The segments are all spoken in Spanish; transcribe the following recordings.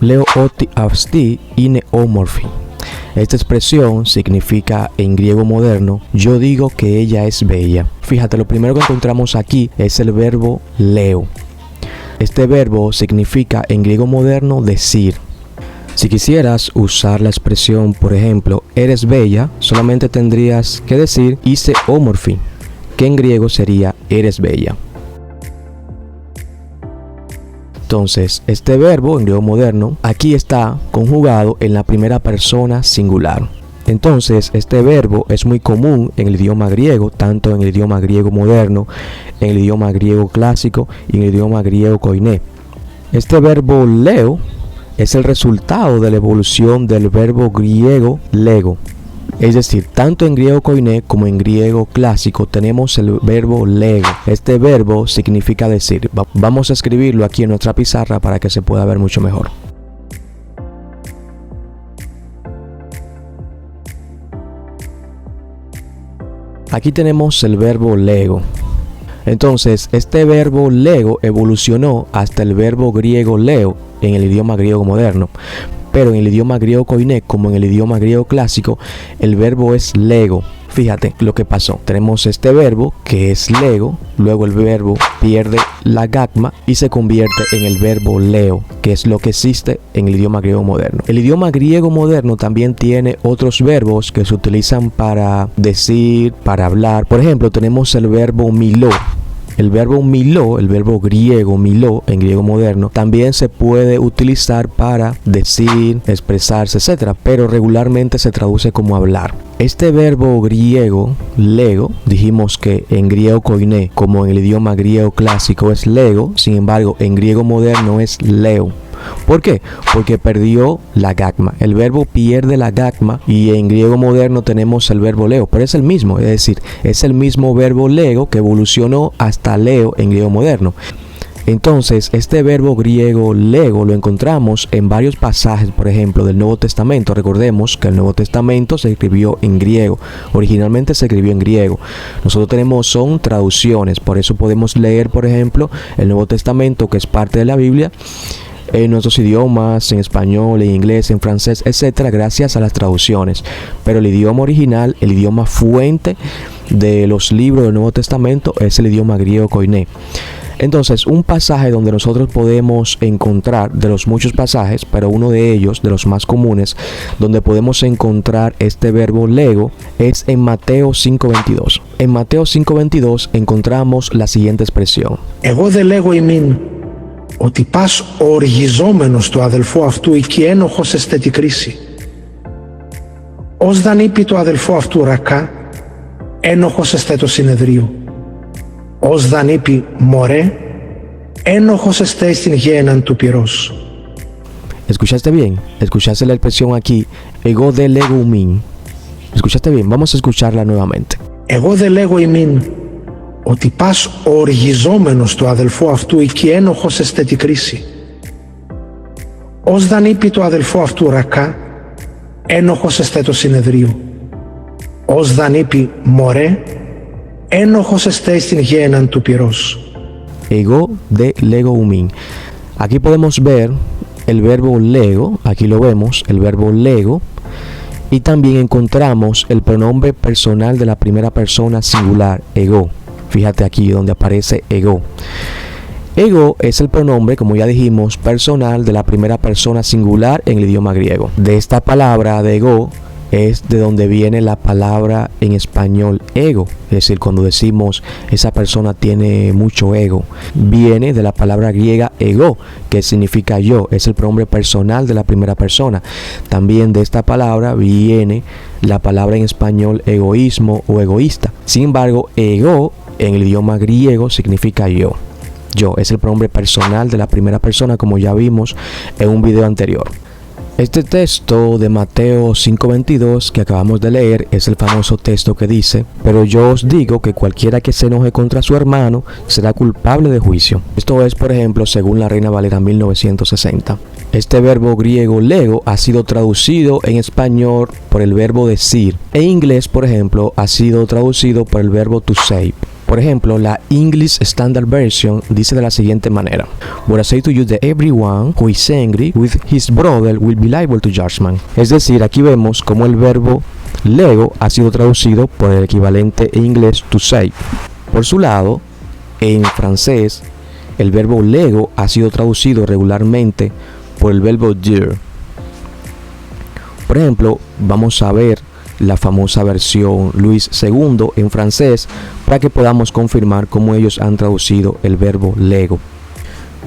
Leo oti avsti είναι όμορφη. Esta expresión significa en griego moderno, yo digo que ella es bella. Fíjate, lo primero que encontramos aquí es el verbo leo. Este verbo significa en griego moderno decir. Si quisieras usar la expresión, por ejemplo, eres bella, solamente tendrías que decir είσαι όμορφη, que en griego sería eres bella. Entonces, este verbo en griego moderno aquí está conjugado en la primera persona singular. Entonces, este verbo es muy común en el idioma griego, tanto en el idioma griego moderno, en el idioma griego clásico y en el idioma griego koiné. Este verbo leo es el resultado de la evolución del verbo griego lego. Es decir, tanto en griego koiné como en griego clásico tenemos el verbo lego. Este verbo significa decir. Vamos a escribirlo aquí en nuestra pizarra para que se pueda ver mucho mejor. Aquí tenemos el verbo lego. Entonces, este verbo lego evolucionó hasta el verbo griego leo en el idioma griego moderno. Pero en el idioma griego koiné, como en el idioma griego clásico, el verbo es lego. Fíjate lo que pasó. Tenemos este verbo que es lego, luego el verbo pierde la gagma y se convierte en el verbo leo, que es lo que existe en el idioma griego moderno. El idioma griego moderno también tiene otros verbos que se utilizan para decir, para hablar. Por ejemplo, tenemos el verbo miló. El verbo miló, el verbo griego miló en griego moderno, también se puede utilizar para decir, expresarse, etc. Pero regularmente se traduce como hablar. Este verbo griego, lego, dijimos que en griego koiné, como en el idioma griego clásico, es lego. Sin embargo, en griego moderno es leo. ¿Por qué? Porque perdió la gagma. El verbo pierde la gagma y en griego moderno tenemos el verbo leo, pero es el mismo, es decir, es el mismo verbo lego que evolucionó hasta leo en griego moderno. Entonces, este verbo griego lego lo encontramos en varios pasajes, por ejemplo, del Nuevo Testamento. Recordemos que el Nuevo Testamento se escribió en griego. Originalmente se escribió en griego. Nosotros son traducciones, por eso podemos leer, por ejemplo, el Nuevo Testamento, que es parte de la Biblia, en nuestros idiomas, en español, en inglés, en francés, etcétera, gracias a las traducciones. Pero el idioma original, el idioma fuente de los libros del Nuevo Testamento es el idioma griego koiné. Entonces, un pasaje donde nosotros podemos encontrar, de los muchos pasajes, pero uno de ellos, de los más comunes, donde podemos encontrar este verbo lego, es en Mateo 5:22. En Mateo 5:22 encontramos la siguiente expresión. Εγώ δεν λέγω ημίν ότι πας οργιζόμενος του αδελφού αυτού ή και ένοχος εστέ τη κρίση. Ως δαν είπε το αδελφό αυτού ρακά, ένοχος εστέ το συνεδρίο. Ως δαν είπε μωρέ, ένοχος εστέ στην γέναν του πυρός. ¿Escuchaste bien? ¿Escuchaste la expresión aquí? Εγώ δεν λέγω ημίν. ¿Escuchaste bien? Vamos a escucharla nuevamente. Εγώ δεν λέγω ημίν ότι πας οργιζόμενος του αδελφού αυτού ή και ένοχος εστέ τη κρίση. Ως δαν είπε το αδελφό αυτού ρακά, ένοχος εστέ το συνεδρίο. Ως δαν είπε μωρέ, ένοχος εστέ στην γέναν του πυρός. Εγώ de lego umin. Aquí podemos ver el verbo lego, aquí lo vemos, el verbo lego, y también encontramos el pronombre personal de la primera persona singular, ego. Fíjate aquí donde aparece ego. Ego es el pronombre, como ya dijimos, personal de la primera persona singular en el idioma griego. De esta palabra de ego es de donde viene la palabra en español ego. Es decir, cuando decimos esa persona tiene mucho ego, viene de la palabra griega ego, que significa yo. Es el pronombre personal de la primera persona. También de esta palabra viene la palabra en español egoísmo o egoísta. Sin embargo, ego en el idioma griego significa yo. Yo es el pronombre personal de la primera persona, como ya vimos en un video anterior. Este texto de Mateo 5:22 que acabamos de leer es el famoso texto que dice: pero yo os digo que cualquiera que se enoje contra su hermano será culpable de juicio. Esto es, por ejemplo, según la Reina Valera 1960. Este verbo griego lego ha sido traducido en español por el verbo decir. En inglés, por ejemplo, ha sido traducido por el verbo to say. Por ejemplo, la English Standard Version dice de la siguiente manera: But I say to you that everyone who is angry with his brother will be liable to judgment. Es decir, aquí vemos cómo el verbo lego ha sido traducido por el equivalente en inglés to say. Por su lado, en francés, el verbo lego ha sido traducido regularmente por el verbo dire. Por ejemplo, vamos a ver la famosa versión Luis II en francés para que podamos confirmar cómo ellos han traducido el verbo lego.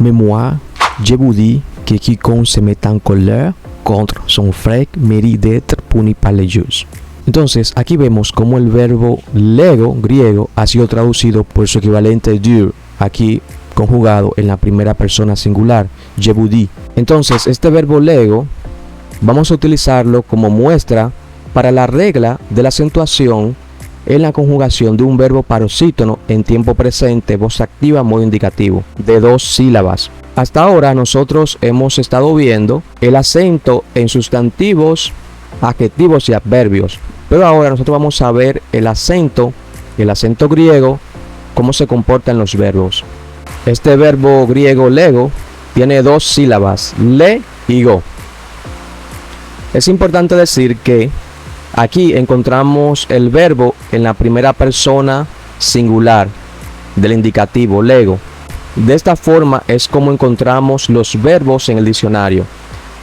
Mais moi, je vous dis que quiconque se met en colère contre son frère mérite d'être puni par les juges. Entonces, aquí vemos cómo el verbo lego griego ha sido traducido por su equivalente dire, aquí conjugado en la primera persona singular, je vous dis. Entonces, este verbo lego vamos a utilizarlo como muestra para la regla de la acentuación en la conjugación de un verbo paroxítono en tiempo presente, voz activa, modo indicativo, de 2 sílabas. Hasta ahora nosotros hemos estado viendo el acento en sustantivos, adjetivos y adverbios, pero ahora nosotros vamos a ver el acento griego, cómo se comporta en los verbos. Este verbo griego lego tiene 2 sílabas, le y go. Es importante decir que aquí encontramos el verbo en la primera persona singular del indicativo lego. De esta forma es como encontramos los verbos en el diccionario,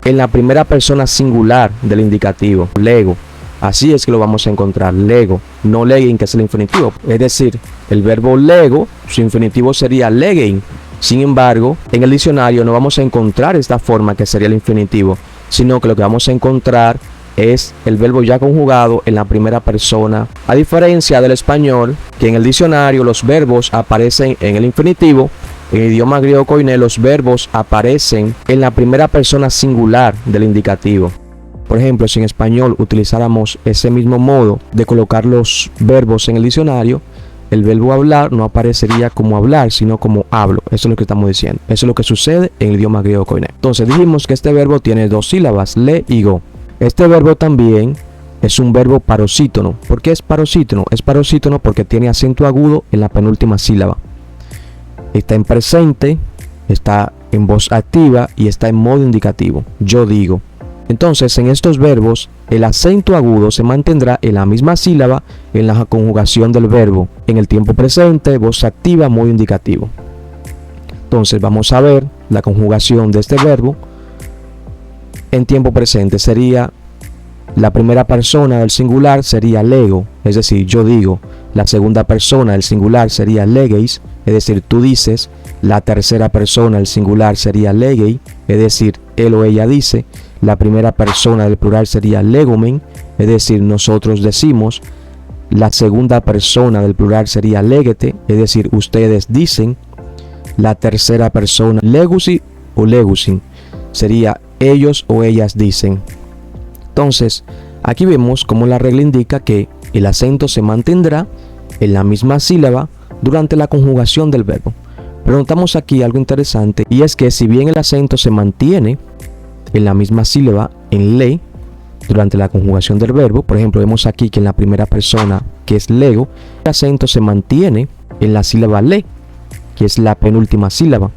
en la primera persona singular del indicativo lego. Así es que lo vamos a encontrar, lego, no legein, que es el infinitivo. Es decir, el verbo lego, su infinitivo sería legein. Sin embargo, en el diccionario no vamos a encontrar esta forma que sería el infinitivo, sino que lo que vamos a encontrar es el verbo ya conjugado en la primera persona, a diferencia del español, que en el diccionario los verbos aparecen en el infinitivo. En el idioma griego koiné los verbos aparecen en la primera persona singular del indicativo. Por ejemplo, si en español utilizáramos ese mismo modo de colocar los verbos en el diccionario, el verbo hablar no aparecería como hablar, sino como hablo. Eso es lo que estamos diciendo. Eso es lo que sucede en el idioma griego koiné. Entonces dijimos que este verbo tiene 2 sílabas, le y go. Este verbo también es un verbo paroxítono. ¿Por qué es paroxítono? Es paroxítono porque tiene acento agudo en la penúltima sílaba. Está en presente, está en voz activa y está en modo indicativo. Yo digo. Entonces, en estos verbos, el acento agudo se mantendrá en la misma sílaba en la conjugación del verbo, en el tiempo presente, voz activa, modo indicativo. Entonces, vamos a ver la conjugación de este verbo. En tiempo presente sería la primera persona del singular sería lego, es decir, yo digo. La segunda persona del singular sería legeis, es decir, tú dices. La tercera persona del singular sería legei, es decir, él o ella dice. La primera persona del plural sería legomen, es decir, nosotros decimos. La segunda persona del plural sería legete, es decir, ustedes dicen. La tercera persona, legusi o legusin, sería ellos o ellas dicen. Entonces, aquí vemos cómo la regla indica que el acento se mantendrá en la misma sílaba durante la conjugación del verbo. Pero notamos aquí algo interesante, y es que si bien el acento se mantiene en la misma sílaba en le durante la conjugación del verbo, por ejemplo, vemos aquí que en la primera persona, que es lego, el acento se mantiene en la sílaba le, que es la penúltima sílaba.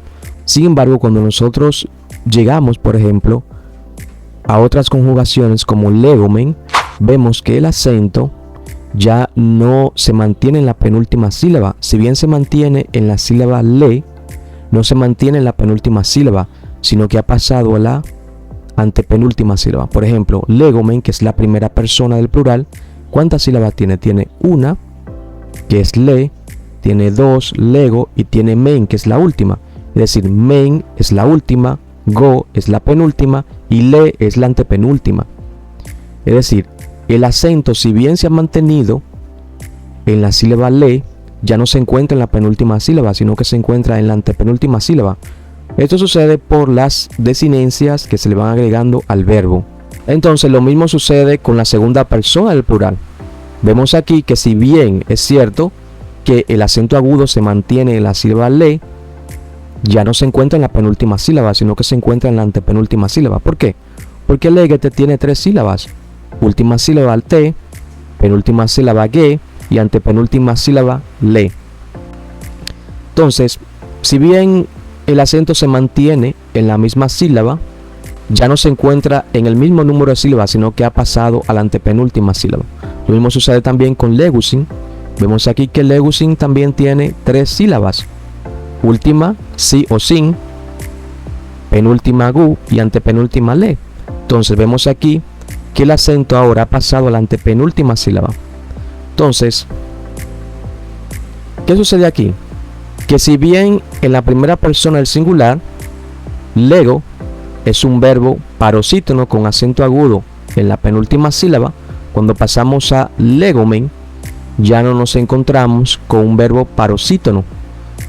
Sin embargo, cuando nosotros llegamos, por ejemplo, a otras conjugaciones como legomen, vemos que el acento ya no se mantiene en la penúltima sílaba. Si bien se mantiene en la sílaba le, no se mantiene en la penúltima sílaba, sino que ha pasado a la antepenúltima sílaba. Por ejemplo, legomen, que es la primera persona del plural, ¿cuántas sílabas tiene? Tiene una, que es le, tiene 2, lego, y tiene men, que es la última. Es decir, men es la última, go es la penúltima y le es la antepenúltima. Es decir, el acento, si bien se ha mantenido en la sílaba le, ya no se encuentra en la penúltima sílaba, sino que se encuentra en la antepenúltima sílaba. Esto sucede por las desinencias que se le van agregando al verbo. Entonces, lo mismo sucede con la segunda persona del plural. Vemos aquí que si bien es cierto que el acento agudo se mantiene en la sílaba le, ya no se encuentra en la penúltima sílaba, sino que se encuentra en la antepenúltima sílaba. ¿Por qué? Porque legete tiene 3 sílabas. Última sílaba te, penúltima sílaba ge y antepenúltima sílaba le. Entonces, si bien el acento se mantiene en la misma sílaba, ya no se encuentra en el mismo número de sílabas, sino que ha pasado a la antepenúltima sílaba. Lo mismo sucede también con legusin. Vemos aquí que legusin también tiene 3 sílabas: última, sí o sin, penúltima gu y antepenúltima le. Entonces vemos aquí que el acento ahora ha pasado a la antepenúltima sílaba. Entonces, ¿qué sucede aquí? Que si bien en la primera persona del singular, lego es un verbo parosítono con acento agudo en la penúltima sílaba, cuando pasamos a legomen ya no nos encontramos con un verbo parosítono,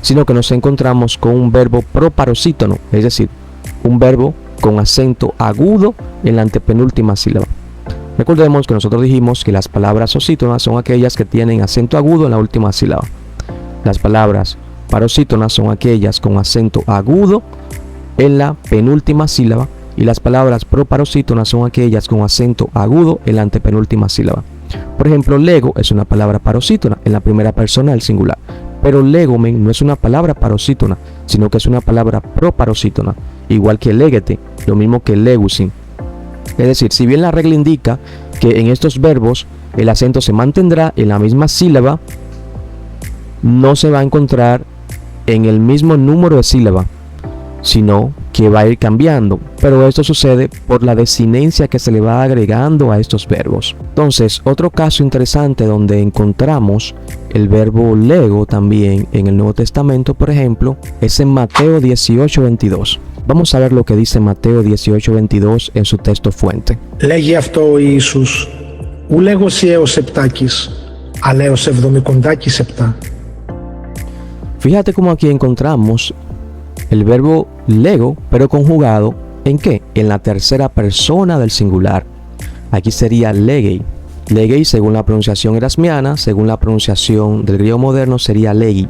sino que nos encontramos con un verbo proparosítono, es decir, un verbo con acento agudo en la antepenúltima sílaba. Recordemos que nosotros dijimos que las palabras osítonas son aquellas que tienen acento agudo en la última sílaba. Las palabras parosítonas son aquellas con acento agudo en la penúltima sílaba, y las palabras proparosítonas son aquellas con acento agudo en la antepenúltima sílaba. Por ejemplo, lego es una palabra parosítona en la primera persona del singular, pero legomen no es una palabra parosítona, sino que es una palabra proparosítona, igual que legete, lo mismo que legusin. Es decir, si bien la regla indica que en estos verbos el acento se mantendrá en la misma sílaba, no se va a encontrar en el mismo número de sílaba, sino que va a ir cambiando, pero esto sucede por la desinencia que se le va agregando a estos verbos. Entonces, otro caso interesante donde encontramos el verbo lego también en el Nuevo Testamento, por ejemplo, es en Mateo 18:22. Vamos a ver lo que dice Mateo 18:22 en su texto fuente. Λέγει αυτό ο Ιησούς, ου λέγος έως επτάκης, αλλά έως 77. Fíjate cómo aquí encontramos el verbo lego, pero conjugado ¿en qué? En la tercera persona del singular. Aquí sería legei. Legei, según la pronunciación erasmiana, según la pronunciación del griego moderno, sería legi.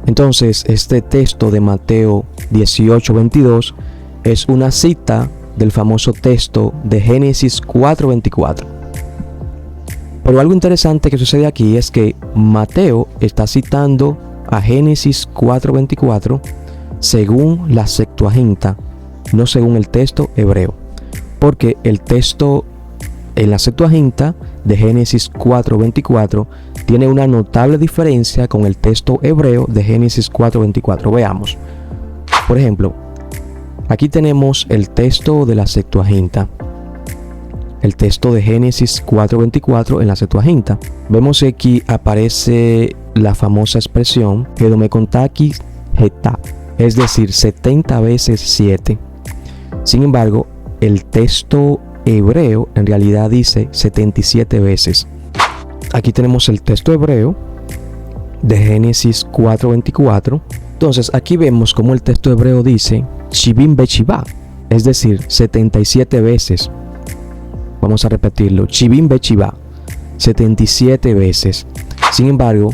Entonces, este texto de Mateo 18:22 es una cita del famoso texto de Génesis 4:24. Pero algo interesante que sucede aquí es que Mateo está citando a Génesis 4:24 según la Septuaginta, no según el texto hebreo, porque el texto en la Septuaginta de Génesis 4:24 tiene una notable diferencia con el texto hebreo de Génesis 4:24. Veamos. Por ejemplo, aquí tenemos el texto de la Septuaginta, el texto de Génesis 4:24 en la Septuaginta. Vemos que aquí aparece la famosa expresión Edomekontakis Heta, es decir, 70 veces 7. Sin embargo, el texto hebreo en realidad dice 77 veces. Aquí tenemos el texto hebreo de Génesis 4:24. Entonces aquí vemos como el texto hebreo dice Shivim Bechivá, es decir, 77 veces. Vamos a repetirlo, Shivim Bechivá, 77 veces. Sin embargo,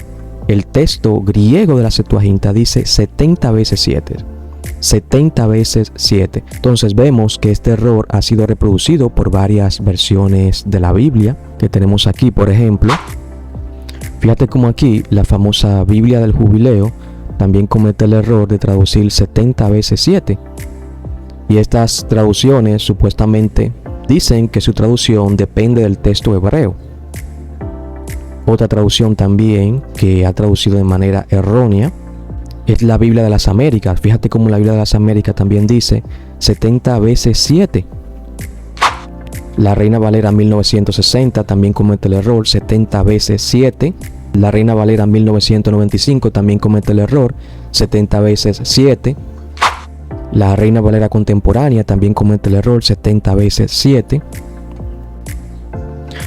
el texto griego de la Septuaginta dice 70 veces 7. 70 veces 7. Entonces vemos que este error ha sido reproducido por varias versiones de la Biblia que tenemos aquí. Por ejemplo, fíjate como aquí la famosa Biblia del Jubileo también comete el error de traducir 70 veces 7. Y estas traducciones supuestamente dicen que su traducción depende del texto hebreo. Otra traducción también que ha traducido de manera errónea es la Biblia de las Américas. Fíjate cómo la Biblia de las Américas también dice 70 veces 7. La Reina Valera 1960 también comete el error 70 veces 7. La Reina Valera 1995 también comete el error 70 veces 7. La Reina Valera contemporánea también comete el error 70 veces 7.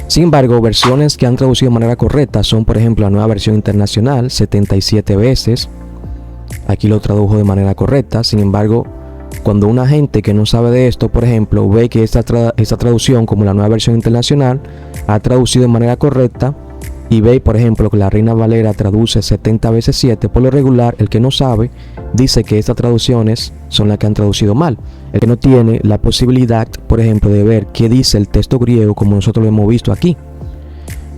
Sin embargo, versiones que han traducido de manera correcta son, por ejemplo, la Nueva Versión Internacional 77 veces. Aquí lo tradujo de manera correcta. Sin embargo, cuando una gente que no sabe de esto, por ejemplo, ve que esta traducción, como la Nueva Versión Internacional, ha traducido de manera correcta, y ve, por ejemplo, que la Reina Valera traduce 70 veces 7, por lo regular, el que no sabe dice que estas traducciones son las que han traducido mal. El que no tiene la posibilidad, por ejemplo, de ver qué dice el texto griego como nosotros lo hemos visto aquí.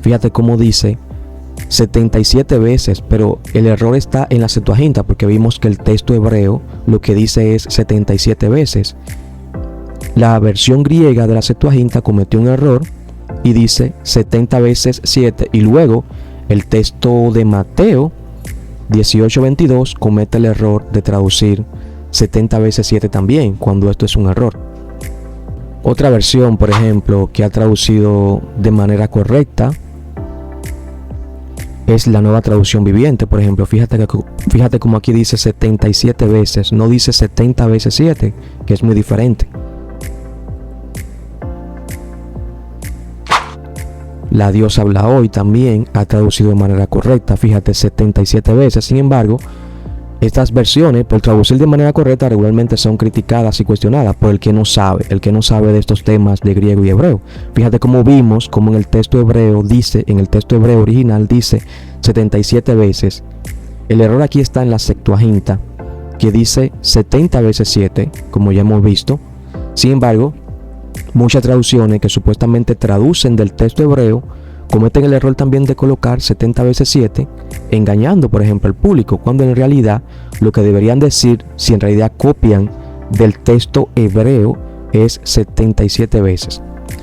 Fíjate cómo dice 77 veces, pero el error está en la Septuaginta, porque vimos que el texto hebreo lo que dice es 77 veces. La versión griega de la Septuaginta cometió un error y dice 70 veces 7, y luego el texto de Mateo 18:22 comete el error de traducir 70 veces 7 también, cuando esto es un error. Otra versión, por ejemplo, que ha traducido de manera correcta es la Nueva Traducción Viviente. Por ejemplo, fíjate como aquí dice 77 veces, no dice 70 veces 7, que es muy diferente. La Dios habla hoy también ha traducido de manera correcta, fíjate, 77 veces. Sin embargo, estas versiones, por traducir de manera correcta, regularmente son criticadas y cuestionadas por el que no sabe de estos temas de griego y hebreo. Fíjate cómo vimos, como en el texto hebreo dice, en el texto hebreo original dice 77 veces. El error aquí está en la Septuaginta, que dice 70 veces 7, como ya hemos visto. Sin embargo, muchas traducciones que supuestamente traducen del texto hebreo cometen el error también de colocar 70 veces 7, engañando por ejemplo al público, cuando en realidad lo que deberían decir, si en realidad copian del texto hebreo, es 77 veces.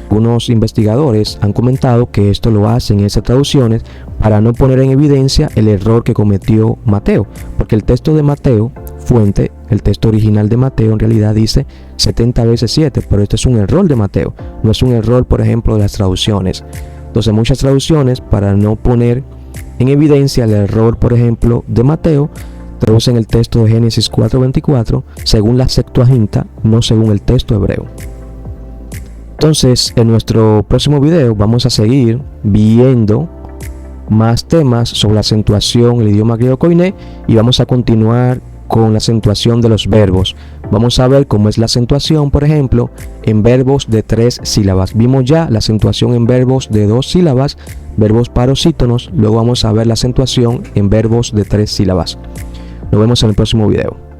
Algunos investigadores han comentado que esto lo hacen en esas traducciones para no poner en evidencia el error que cometió Mateo, porque el texto de Mateo, fuente, el texto original de Mateo en realidad dice 70 veces 7, pero este es un error de Mateo, no es un error, por ejemplo, de las traducciones. Entonces muchas traducciones, para no poner en evidencia el error, por ejemplo, de Mateo, traducen el texto de Génesis 4:24 según la Septuaginta, no según el texto hebreo. Entonces, en nuestro próximo video vamos a seguir viendo más temas sobre la acentuación en el idioma griego koiné, y vamos a continuar con la acentuación de los verbos. Vamos a ver cómo es la acentuación, por ejemplo, en verbos de 3 sílabas. Vimos ya la acentuación en verbos de 2 sílabas, verbos parosítonos. Luego vamos a ver la acentuación en verbos de 3 sílabas. Nos vemos en el próximo video.